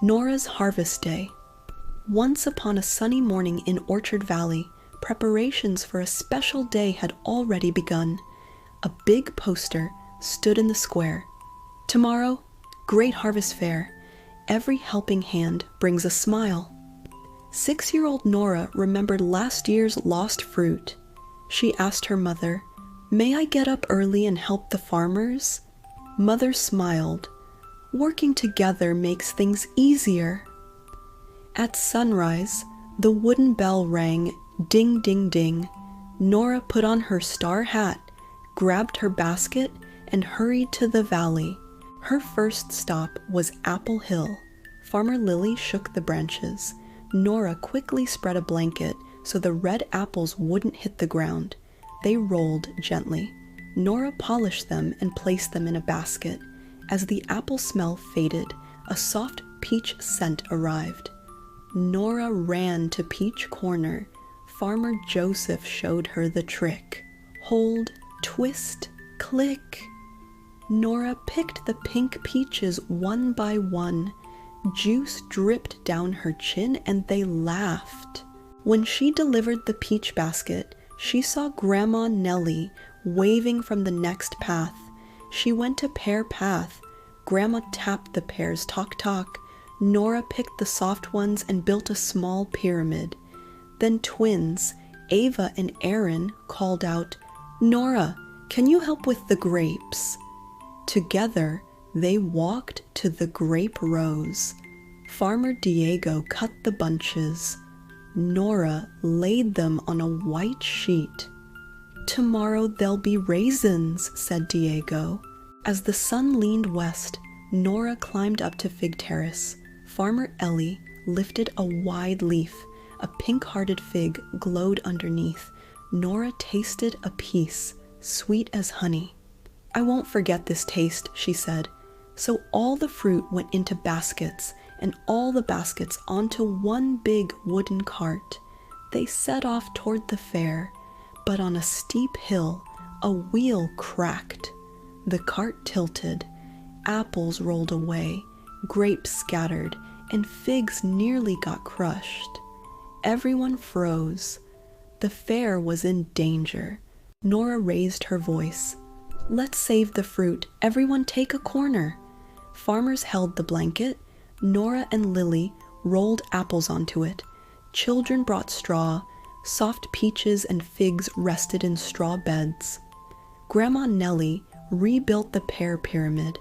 Nora's Harvest Day. Once upon a sunny morning in Orchard Valley, preparations for a special day had already begun. A big poster stood in the square. Tomorrow, Great Harvest Fair. Every helping hand brings a smile. 6-year-old Nora remembered last year's lost fruit. She asked her mother, "May I get up early and help the farmers?" Mother smiled. Working together makes things easier. At sunrise, the wooden bell rang, ding, ding, ding. Nora put on her star hat, grabbed her basket, and hurried to the valley. Her first stop was Apple Hill. Farmer Lily shook the branches. Nora quickly spread a blanket so the red apples wouldn't hit the ground. They rolled gently. Nora polished them and placed them in a basket. As the apple smell faded, a soft peach scent arrived. Nora ran to Peach Corner. Farmer Joseph showed her the trick. Hold, twist, click. Nora picked the pink peaches one by one. Juice dripped down her chin and they laughed. When she delivered the peach basket, she saw Grandma Nellie waving from the next path. She went to Pear Path. Grandma tapped the pears, tock tock. Nora picked the soft ones and built a small pyramid. Then twins, Ava and Aaron, called out, "Nora, can you help with the grapes?" Together, they walked to the grape rows. Farmer Diego cut the bunches. Nora laid them on a white sheet. "Tomorrow there'll be raisins," said Diego. As the sun leaned west, Nora climbed up to Fig Terrace. Farmer Ellie lifted a wide leaf. A pink-hearted fig glowed underneath. Nora tasted a piece, sweet as honey. "I won't forget this taste," she said. So all the fruit went into baskets, and all the baskets onto one big wooden cart. They set off toward the fair, but on a steep hill, a wheel cracked. The cart tilted. Apples rolled away, grapes scattered, and figs nearly got crushed. Everyone froze. The fair was in danger. Nora raised her voice. "Let's save the fruit. Everyone take a corner." Farmers held the blanket. Nora and Lily rolled apples onto it. Children brought straw. Soft peaches and figs rested in straw beds. Grandma Nellie rebuilt the pear pyramid.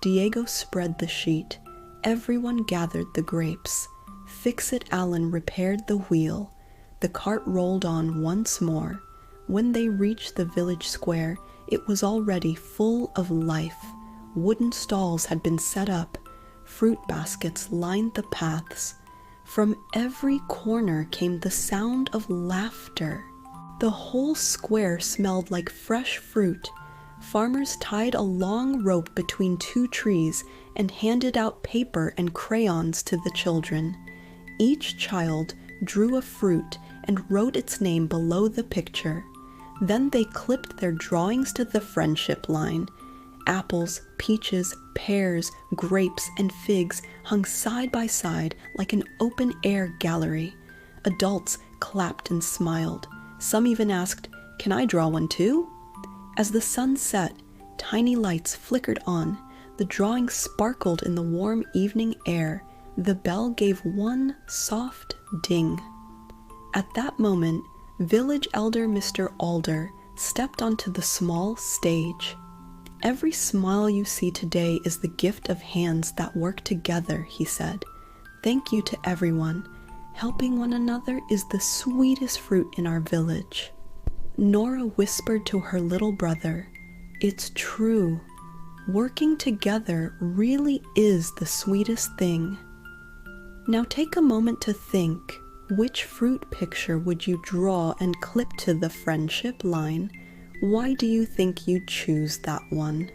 Diego spread the sheet. Everyone gathered the grapes. Fix-It Allen repaired the wheel. The cart rolled on once more. When they reached the village square, it was already full of life. Wooden stalls had been set up. Fruit baskets lined the paths. From every corner came the sound of laughter. The whole square smelled like fresh fruit. Farmers tied a long rope between two trees and handed out paper and crayons to the children. Each child drew a fruit and wrote its name below the picture. Then they clipped their drawings to the friendship line. Apples, peaches, pears, grapes, and figs hung side by side like an open-air gallery. Adults clapped and smiled. Some even asked, "Can I draw one too?" As the sun set, tiny lights flickered on. The drawings sparkled in the warm evening air. The bell gave one soft ding. At that moment, village elder Mr. Alder stepped onto the small stage. "Every smile you see today is the gift of hands that work together," he said. "Thank you to everyone. Helping one another is the sweetest fruit in our village." Nora whispered to her little brother, "It's true. Working together really is the sweetest thing." Now take a moment to think, which fruit picture would you draw and clip to the friendship line? Why do you think you'd choose that one?